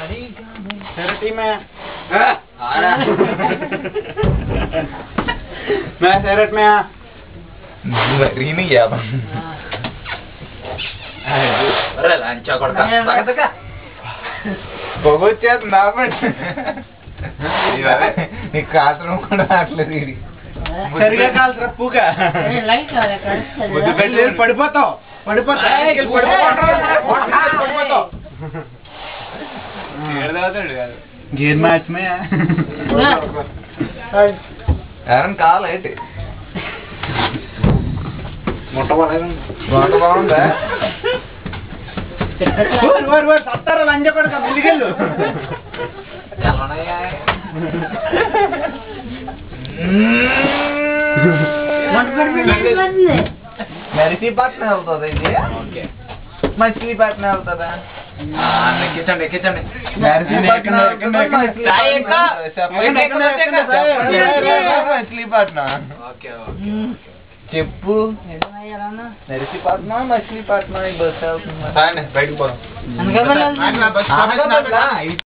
Serti मैं मैं सेरट में Rini ya bang. Aduh, lancar kau tak? Bagus chat namun. Ini classroom kau nak lari. సరిగా call రప్పుగా light పడిపోతావు gear match మే ఎవరైనా కావాలి ఏంటి మొట్ట బాగుందా సత్తారా లంజ కొడుక మెల్లిగెళ్ళు నరసీపట్నం వెళ్తుంది ఇది మచిలీపట్నం వెళ్తుందా ఎక్కించండి మచిలీపట్నం చెప్పు నరసీపట్నం మచిలీపట్నం బస్సు వెళ్తుంది బయటకు పోదాం